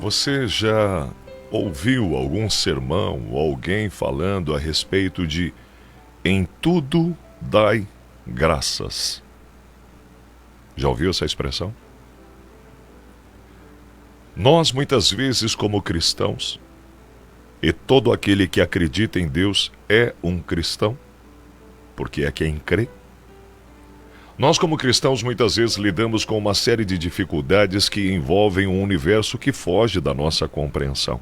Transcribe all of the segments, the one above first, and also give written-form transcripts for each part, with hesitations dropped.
Você já ouviu algum sermão ou alguém falando a respeito de em tudo dai graças? Já ouviu essa expressão? Nós muitas vezes, como cristãos, e todo aquele que acredita em Deus é um cristão, porque é quem crê. Nós, como cristãos, muitas vezes lidamos com uma série de dificuldades que envolvem um universo que foge da nossa compreensão.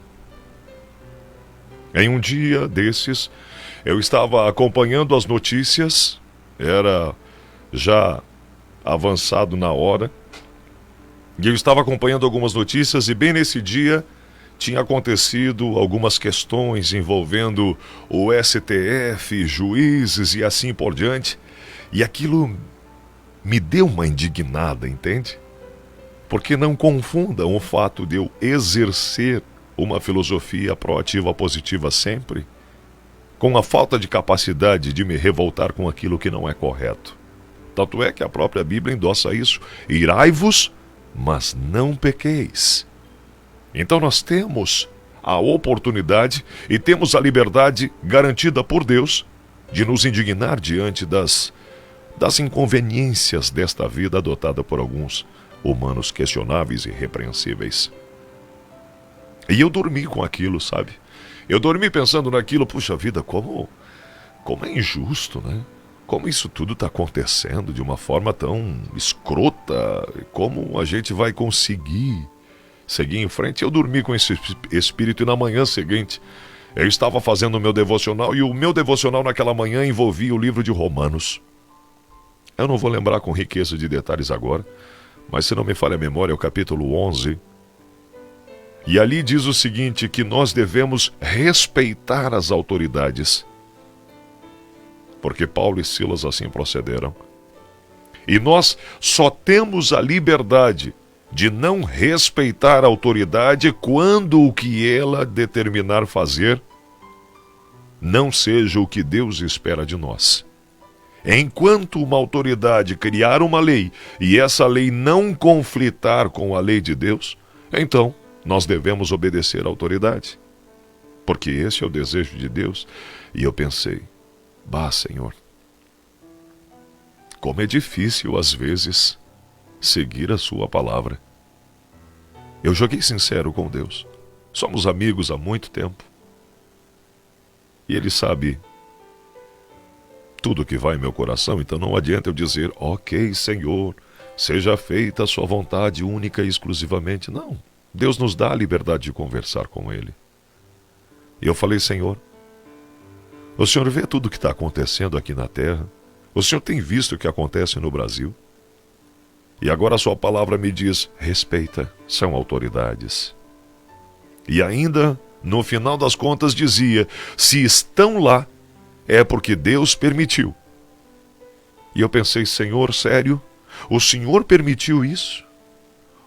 Em um dia desses, eu estava acompanhando as notícias, era já avançado na hora, e eu estava acompanhando algumas notícias e bem nesse dia tinha acontecido algumas questões envolvendo o STF, juízes e assim por diante, e aquilo me deu uma indignada, entende? Porque não confundam o fato de eu exercer uma filosofia proativa positiva sempre com a falta de capacidade de me revoltar com aquilo que não é correto. Tanto é que a própria Bíblia endossa isso: irai-vos, mas não pequeis. Então nós temos a oportunidade e temos a liberdade garantida por Deus de nos indignar diante das inconveniências desta vida adotada por alguns humanos questionáveis e repreensíveis. E eu dormi com aquilo, sabe? Eu dormi pensando naquilo, puxa vida, como é injusto, né? Como isso tudo está acontecendo de uma forma tão escrota, como a gente vai conseguir seguir em frente? Eu dormi com esse espírito e na manhã seguinte eu estava fazendo o meu devocional e o meu devocional naquela manhã envolvia o livro de Romanos. Eu não vou lembrar com riqueza de detalhes agora, mas se não me falha a memória, é o capítulo 11. E ali diz o seguinte, que nós devemos respeitar as autoridades, porque Paulo e Silas assim procederam. E nós só temos a liberdade de não respeitar a autoridade quando o que ela determinar fazer não seja o que Deus espera de nós. Enquanto uma autoridade criar uma lei e essa lei não conflitar com a lei de Deus, então nós devemos obedecer à autoridade, porque esse é o desejo de Deus. E eu pensei, Senhor, como é difícil às vezes seguir a sua palavra. Eu joguei sincero com Deus. Somos amigos há muito tempo. E Ele sabe tudo que vai em meu coração, então não adianta eu dizer, ok, Senhor, seja feita a sua vontade única e exclusivamente. Não, Deus nos dá a liberdade de conversar com Ele. E eu falei, Senhor, o Senhor vê tudo o que está acontecendo aqui na terra, o Senhor tem visto o que acontece no Brasil, e agora a sua palavra me diz, respeita, são autoridades. E ainda, no final das contas dizia, se estão lá, é porque Deus permitiu. E eu pensei, Senhor, sério? O Senhor permitiu isso?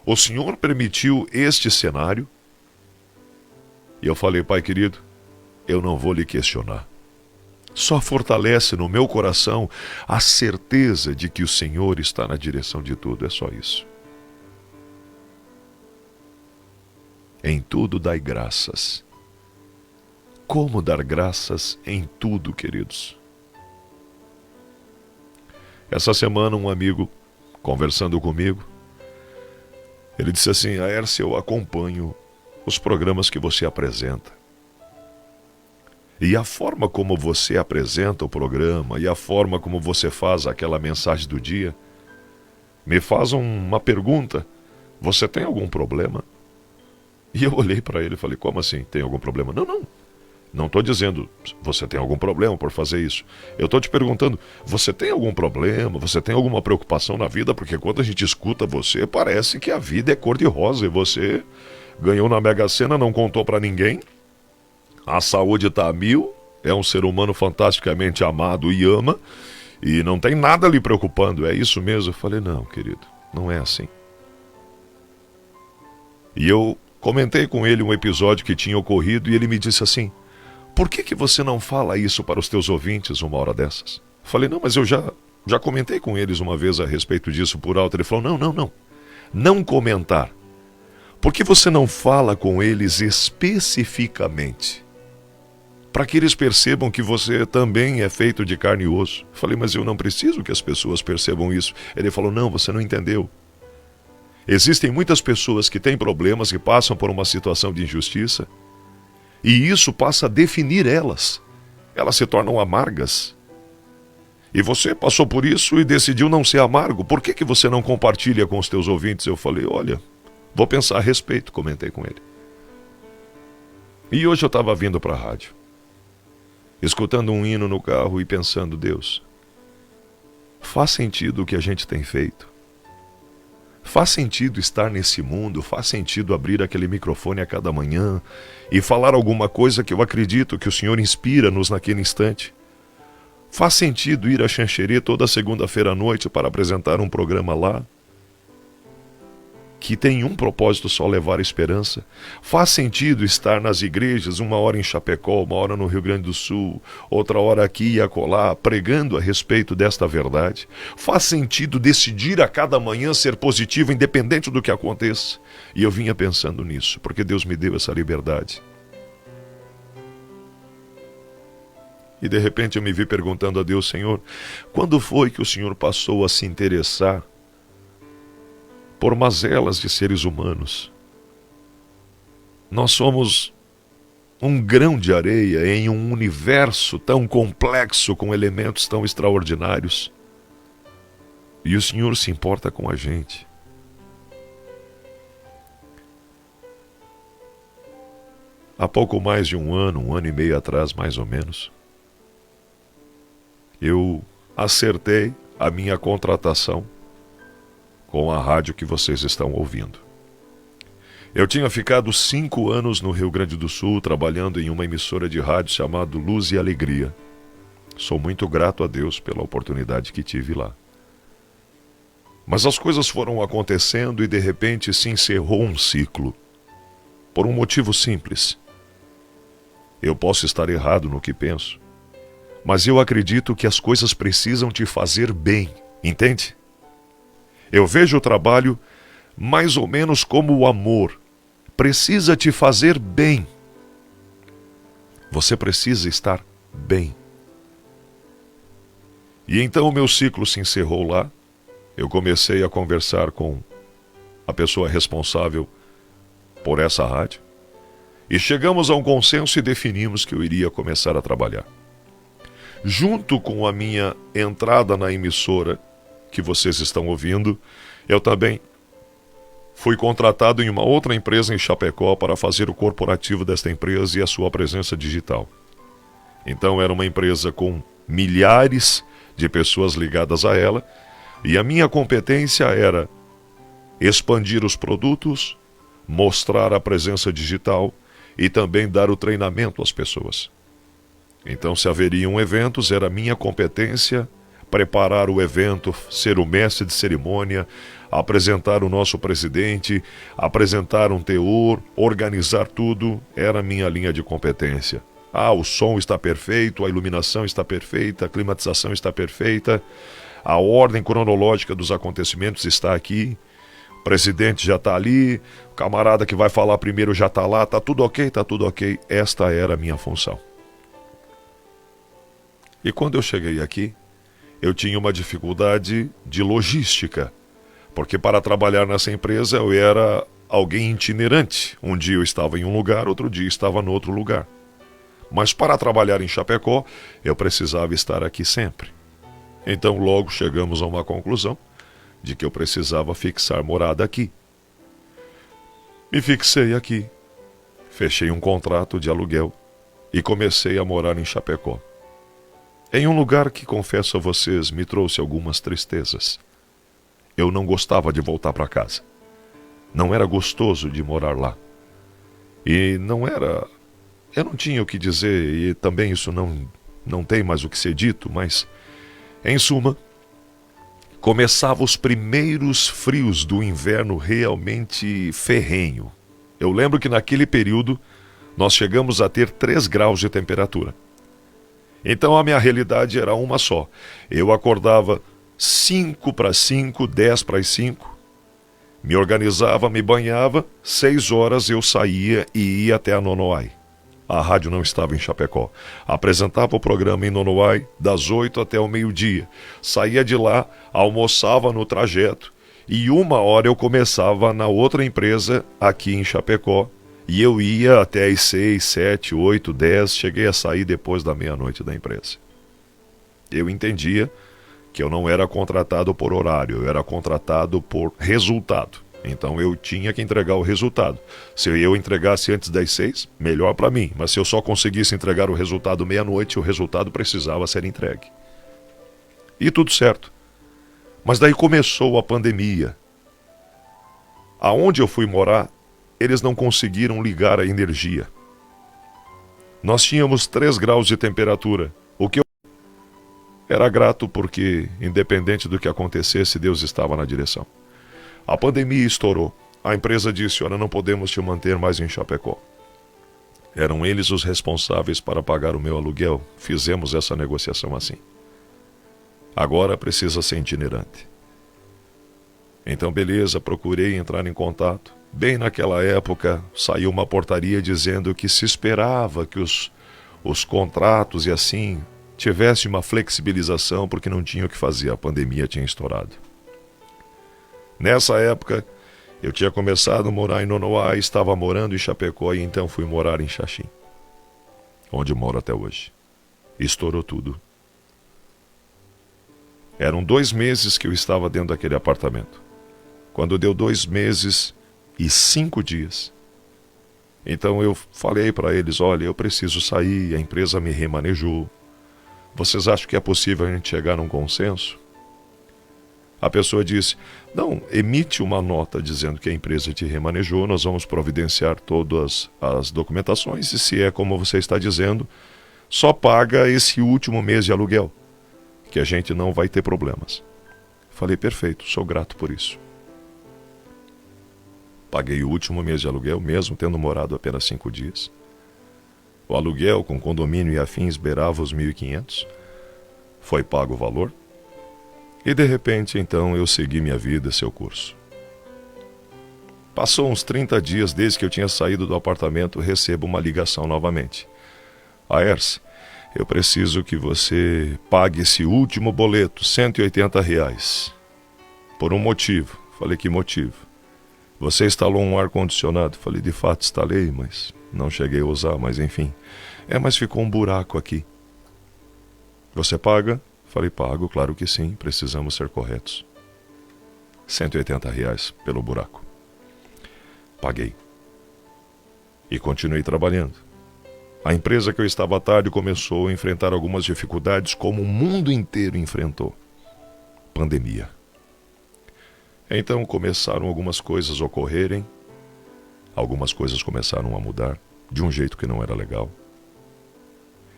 O Senhor permitiu este cenário? E eu falei, Pai querido, eu não vou lhe questionar. Só fortalece no meu coração a certeza de que o Senhor está na direção de tudo, é só isso. Em tudo dai graças. Como dar graças em tudo, queridos? Essa semana um amigo, conversando comigo, ele disse assim, Aércio, eu acompanho os programas que você apresenta. E a forma como você apresenta o programa e a forma como você faz aquela mensagem do dia, me faz uma pergunta, você tem algum problema? E eu olhei para ele e falei, como assim, tem algum problema? Não estou dizendo, você tem algum problema por fazer isso. Eu estou te perguntando, você tem algum problema? Você tem alguma preocupação na vida? Porque quando a gente escuta você, parece que a vida é cor-de-rosa. E você ganhou na Mega Sena, não contou para ninguém. A saúde está a 1000. É um ser humano fantasticamente amado e ama. E não tem nada lhe preocupando. É isso mesmo? Eu falei, não, querido, não é assim. E eu comentei com ele um episódio que tinha ocorrido e ele me disse assim, por que você não fala isso para os teus ouvintes uma hora dessas? Eu falei, não, mas eu já comentei com eles uma vez a respeito disso por alto. Ele falou, não comentar. Por que você não fala com eles especificamente? Para que eles percebam que você também é feito de carne e osso. Falei, mas eu não preciso que as pessoas percebam isso. Ele falou, não, você não entendeu. Existem muitas pessoas que têm problemas, que passam por uma situação de injustiça, e isso passa a definir elas. Elas se tornam amargas. E você passou por isso e decidiu não ser amargo. Por que você não compartilha com os teus ouvintes? Eu falei, olha, vou pensar a respeito, comentei com ele. E hoje eu estava vindo para a rádio, escutando um hino no carro e pensando, Deus, faz sentido o que a gente tem feito? Faz sentido estar nesse mundo? Faz sentido abrir aquele microfone a cada manhã e falar alguma coisa que eu acredito que o Senhor inspira-nos naquele instante? Faz sentido ir a Xanxerê toda segunda-feira à noite para apresentar um programa lá? Que tem um propósito só, levar esperança? Faz sentido estar nas igrejas, uma hora em Chapecó, uma hora no Rio Grande do Sul, outra hora aqui e acolá, pregando a respeito desta verdade? Faz sentido decidir a cada manhã ser positivo, independente do que aconteça? E eu vinha pensando nisso, porque Deus me deu essa liberdade. E de repente eu me vi perguntando a Deus, Senhor, quando foi que o Senhor passou a se interessar por mazelas de seres humanos? Nós somos um grão de areia em um universo tão complexo, com elementos tão extraordinários. E o Senhor se importa com a gente. Há pouco mais de um ano e meio atrás, mais ou menos, eu acertei a minha contratação com a rádio que vocês estão ouvindo. Eu tinha ficado 5 anos no Rio Grande do Sul, trabalhando em uma emissora de rádio chamada Luz e Alegria. Sou muito grato a Deus pela oportunidade que tive lá. Mas as coisas foram acontecendo e de repente se encerrou um ciclo. Por um motivo simples. Eu posso estar errado no que penso, mas eu acredito que as coisas precisam te fazer bem, entende? Eu vejo o trabalho mais ou menos como o amor. Precisa te fazer bem. Você precisa estar bem. E então o meu ciclo se encerrou lá. Eu comecei a conversar com a pessoa responsável por essa rádio. E chegamos a um consenso e definimos que eu iria começar a trabalhar. Junto com a minha entrada na emissora que vocês estão ouvindo, eu também fui contratado em uma outra empresa em Chapecó para fazer o corporativo desta empresa e a sua presença digital. Então era uma empresa com milhares de pessoas ligadas a ela, e a minha competência era expandir os produtos, mostrar a presença digital e também dar o treinamento às pessoas. Então, se haveriam eventos, era minha competência preparar o evento, ser o mestre de cerimônia, apresentar o nosso presidente, apresentar um teor, organizar tudo, era minha linha de competência. O som está perfeito, a iluminação está perfeita, a climatização está perfeita, a ordem cronológica dos acontecimentos está aqui, o presidente já está ali, o camarada que vai falar primeiro já está lá, está tudo ok, está tudo ok. Esta era a minha função. E quando eu cheguei aqui, eu tinha uma dificuldade de logística, porque para trabalhar nessa empresa eu era alguém itinerante. Um dia eu estava em um lugar, outro dia estava no outro lugar. Mas para trabalhar em Chapecó, eu precisava estar aqui sempre. Então logo chegamos a uma conclusão de que eu precisava fixar morada aqui. Me fixei aqui, fechei um contrato de aluguel e comecei a morar em Chapecó. Em um lugar que, confesso a vocês, me trouxe algumas tristezas. Eu não gostava de voltar para casa. Não era gostoso de morar lá. E não era... Eu não tinha o que dizer, e também isso não tem mais o que ser dito, mas, em suma, começavam os primeiros frios do inverno realmente ferrenho. Eu lembro que naquele período nós chegamos a ter 3 graus de temperatura. Então a minha realidade era uma só. Eu acordava 5 para as 5, 10 para as 5, Me organizava, me banhava, 6 horas eu saía e ia até a Nonoai. A rádio não estava em Chapecó. Apresentava o programa em Nonoai das 8 até o meio-dia. Saía de lá, almoçava no trajeto e 1 hora eu começava na outra empresa aqui em Chapecó. E eu ia até as 6, 7, 8, 10, cheguei a sair depois da meia-noite da empresa. Eu entendia que eu não era contratado por horário, eu era contratado por resultado. Então eu tinha que entregar o resultado. Se eu entregasse antes das 6, melhor para mim. Mas se eu só conseguisse entregar o resultado meia-noite, o resultado precisava ser entregue. E tudo certo. Mas daí começou a pandemia. Aonde eu fui morar, eles não conseguiram ligar a energia. Nós tínhamos 3 graus de temperatura. O que eu era grato porque, independente do que acontecesse, Deus estava na direção. A pandemia estourou. A empresa disse, olha, não podemos te manter mais em Chapecó. Eram eles os responsáveis para pagar o meu aluguel. Fizemos essa negociação assim. Agora precisa ser itinerante. Então, beleza, procurei entrar em contato. Bem naquela época, saiu uma portaria dizendo que se esperava que os contratos e assim tivesse uma flexibilização porque não tinha o que fazer, a pandemia tinha estourado. Nessa época, eu tinha começado a morar em Nonoai, estava morando em Chapecó e então fui morar em Xaxim, onde moro até hoje. Estourou tudo. Eram 2 meses que eu estava dentro daquele apartamento. Quando deu 2 meses e 5 dias, então eu falei para eles, olha, eu preciso sair, a empresa me remanejou. Vocês acham que é possível a gente chegar num consenso? A pessoa disse, não, emite uma nota dizendo que a empresa te remanejou, nós vamos providenciar todas as documentações e se é como você está dizendo, só paga esse último mês de aluguel, que a gente não vai ter problemas. Falei, perfeito, sou grato por isso. Paguei o último mês de aluguel, mesmo tendo morado apenas 5 dias. O aluguel com condomínio e afins beirava os 1.500. Foi pago o valor. E de repente, então, eu segui minha vida, seu curso. Passou uns 30 dias desde que eu tinha saído do apartamento, recebo uma ligação novamente. Aers, eu preciso que você pague esse último boleto, R$180. Por um motivo. Falei, que motivo? Você instalou um ar-condicionado? Falei, de fato instalei, mas não cheguei a usar, mas enfim. Mas ficou um buraco aqui. Você paga? Falei, pago, claro que sim, precisamos ser corretos. R$180 pelo buraco. Paguei. E continuei trabalhando. A empresa que eu estava à tarde começou a enfrentar algumas dificuldades como o mundo inteiro enfrentou. Pandemia. Então começaram algumas coisas a ocorrerem, algumas coisas começaram a mudar de um jeito que não era legal.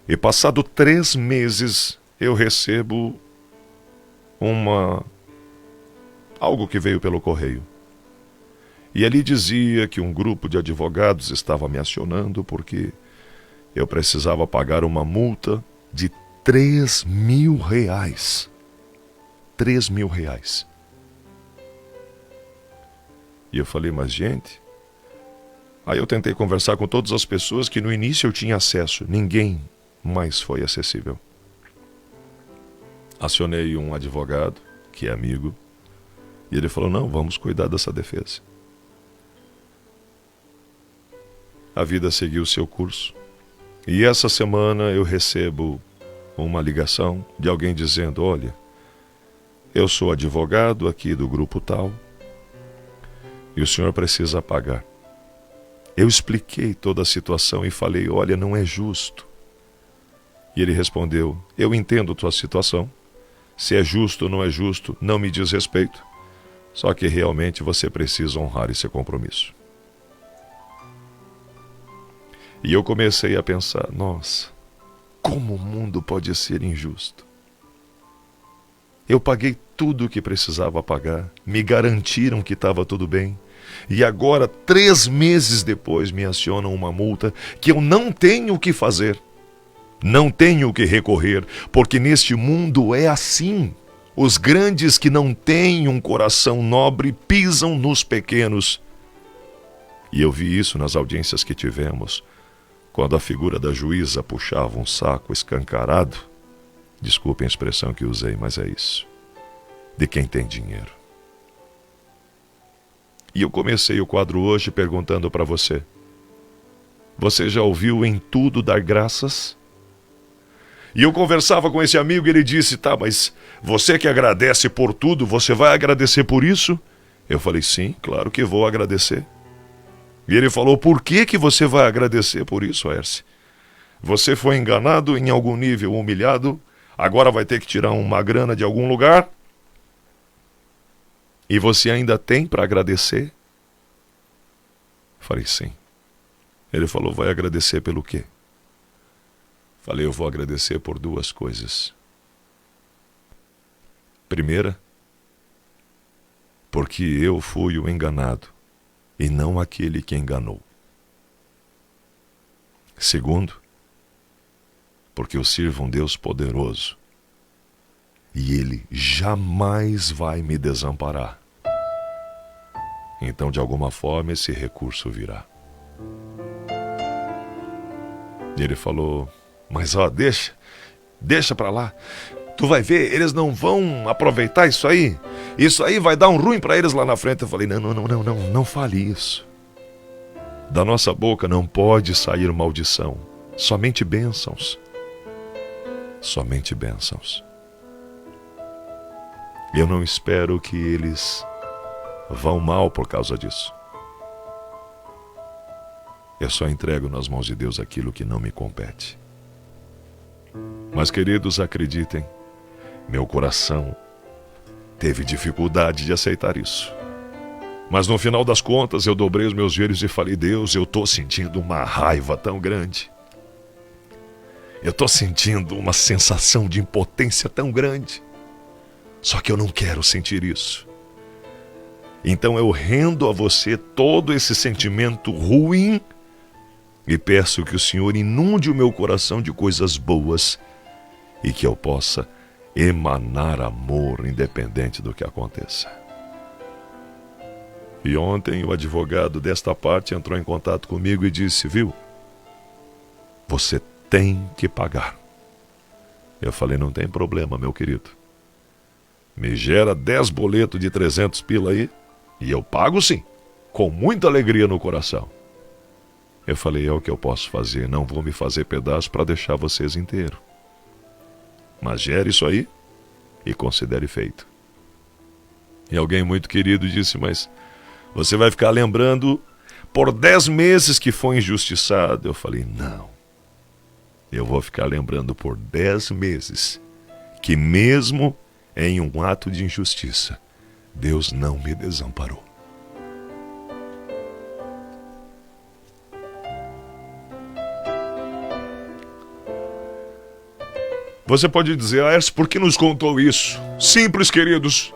E passado 3 meses eu recebo algo que veio pelo correio. E ali dizia que um grupo de advogados estava me acionando porque eu precisava pagar uma multa de R$3.000. R$3.000. E eu falei, mas gente... Aí eu tentei conversar com todas as pessoas que no início eu tinha acesso. Ninguém mais foi acessível. Acionei um advogado, que é amigo, e ele falou, não, vamos cuidar dessa defesa. A vida seguiu o seu curso. E essa semana eu recebo uma ligação de alguém dizendo, olha, eu sou advogado aqui do grupo tal, e o senhor precisa pagar. Eu expliquei toda a situação e falei, olha, não é justo. E ele respondeu, eu entendo tua situação. Se é justo ou não é justo, não me diz respeito. Só que realmente você precisa honrar esse compromisso. E eu comecei a pensar, nossa, como o mundo pode ser injusto? Eu paguei tudo o que precisava pagar, me garantiram que estava tudo bem. E agora, 3 meses depois, me acionam uma multa que eu não tenho o que fazer. Não tenho o que recorrer, porque neste mundo é assim. Os grandes que não têm um coração nobre pisam nos pequenos. E eu vi isso nas audiências que tivemos, quando a figura da juíza puxava um saco escancarado. Desculpem a expressão que usei, mas é isso. De quem tem dinheiro. E eu comecei o quadro hoje perguntando para você. Você já ouviu em tudo dar graças? E eu conversava com esse amigo e ele disse, tá, mas você que agradece por tudo, você vai agradecer por isso? Eu falei, sim, claro que vou agradecer. E ele falou, por que você vai agradecer por isso, Hércio? Você foi enganado em algum nível, humilhado, agora vai ter que tirar uma grana de algum lugar? E você ainda tem para agradecer? Falei, sim. Ele falou, vai agradecer pelo quê? Falei, eu vou agradecer por duas coisas. Primeira, porque eu fui o enganado e não aquele que enganou. Segundo, porque eu sirvo um Deus poderoso e Ele jamais vai me desamparar. Então, de alguma forma, esse recurso virá. E ele falou, mas ó, deixa pra lá. Tu vai ver, eles não vão aproveitar isso aí. Isso aí vai dar um ruim pra eles lá na frente. Eu falei, não fale isso. Da nossa boca não pode sair maldição. Somente bênçãos. Somente bênçãos. Eu não espero que eles vão mal por causa disso. Eu só entrego nas mãos de Deus aquilo que não me compete. Mas, queridos, acreditem, meu coração teve dificuldade de aceitar isso. Mas no final das contas eu dobrei os meus joelhos e falei, Deus, eu estou sentindo uma raiva tão grande. Eu estou sentindo uma sensação de impotência tão grande. Só que eu não quero sentir isso. Então eu rendo a você todo esse sentimento ruim e peço que o Senhor inunde o meu coração de coisas boas e que eu possa emanar amor independente do que aconteça. E ontem o advogado desta parte entrou em contato comigo e disse, viu, você tem que pagar. Eu falei, não tem problema, meu querido. Me gera 10 boletos de 300 pila aí e eu pago sim, com muita alegria no coração. Eu falei, é o que eu posso fazer, não vou me fazer pedaço para deixar vocês inteiro. Mas gere isso aí e considere feito. E alguém muito querido disse, mas você vai ficar lembrando por 10 meses que foi injustiçado. Eu falei, não. Eu vou ficar lembrando por 10 meses que mesmo em um ato de injustiça, Deus não me desamparou. Você pode dizer, Hércio, por que nos contou isso? Simples, queridos,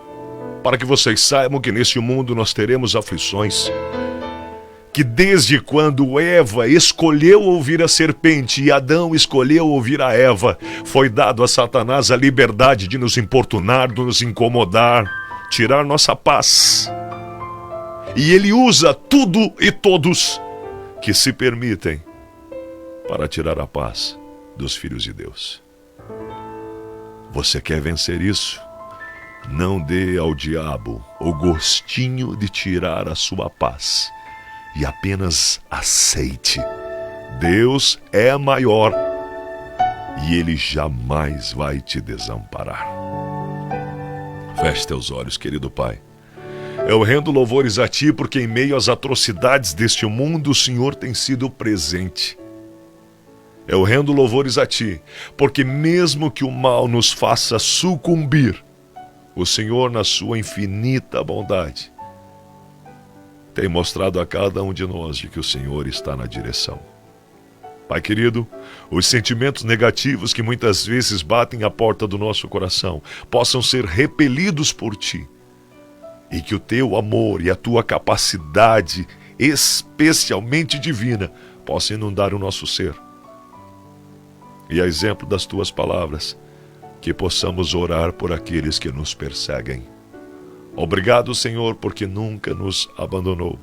para que vocês saibam que neste mundo nós teremos aflições. Que desde quando Eva escolheu ouvir a serpente e Adão escolheu ouvir a Eva, foi dado a Satanás a liberdade de nos importunar, de nos incomodar, tirar nossa paz. E ele usa tudo e todos que se permitem para tirar a paz dos filhos de Deus. Você quer vencer isso? Não dê ao diabo o gostinho de tirar a sua paz. E apenas aceite. Deus é maior e Ele jamais vai te desamparar. Feche teus olhos, querido Pai. Eu rendo louvores a Ti porque em meio às atrocidades deste mundo o Senhor tem sido presente. Eu rendo louvores a Ti porque mesmo que o mal nos faça sucumbir, o Senhor, na sua infinita bondade, tem mostrado a cada um de nós de que o Senhor está na direção. Pai querido, os sentimentos negativos que muitas vezes batem à porta do nosso coração possam ser repelidos por Ti e que o Teu amor e a Tua capacidade especialmente divina possa inundar o nosso ser. E a exemplo das Tuas palavras, que possamos orar por aqueles que nos perseguem. Obrigado, Senhor, porque nunca nos abandonou.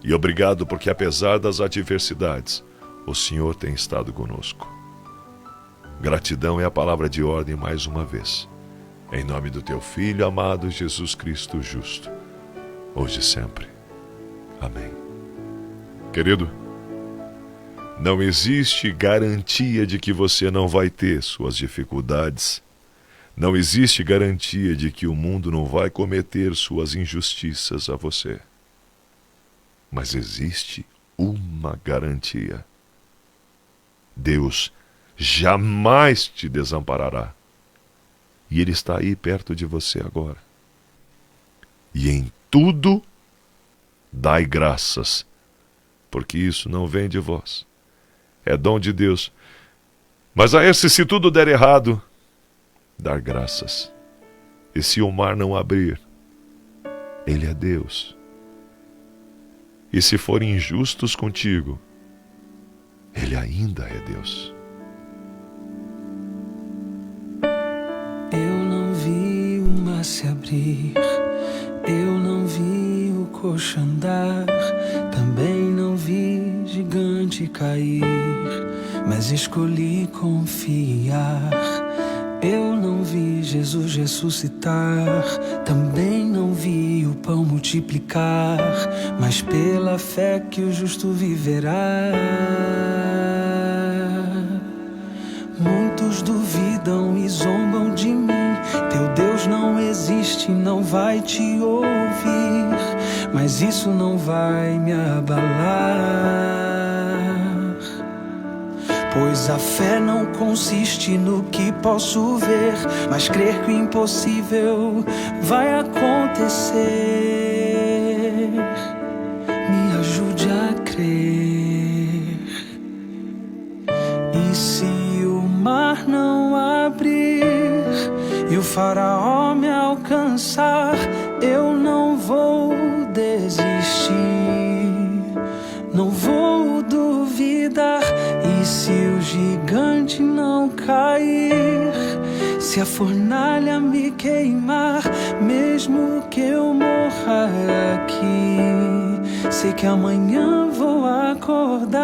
E obrigado porque, apesar das adversidades, o Senhor tem estado conosco. Gratidão é a palavra de ordem mais uma vez. Em nome do teu Filho amado Jesus Cristo justo, hoje e sempre. Amém. Querido, não existe garantia de que você não vai ter suas dificuldades. Não existe garantia de que o mundo não vai cometer suas injustiças a você. Mas existe uma garantia. Deus jamais te desamparará. E Ele está aí perto de você agora. E em tudo, dai graças, porque isso não vem de vós. É dom de Deus. Mas a esse, se tudo der errado, dar graças. E se o mar não abrir, Ele é Deus. E se forem injustos contigo, Ele ainda é Deus. Eu não vi o mar se abrir, eu não vi o coxo andar, também não vi gigante cair, mas escolhi confiar. Eu não vi Jesus ressuscitar, também não vi o pão multiplicar, mas pela fé que o justo viverá. Muitos duvidam e zombam de mim, teu Deus não existe, não vai te ouvir, mas isso não vai me abalar. Pois a fé não consiste no que posso ver, mas crer que o impossível vai acontecer. Me ajude a crer. E se o mar não abrir e o faraó me alcançar, eu não vou desistir, não vou duvidar. E se o gigante não cair, se a fornalha me queimar, mesmo que eu morra aqui, sei que amanhã vou acordar.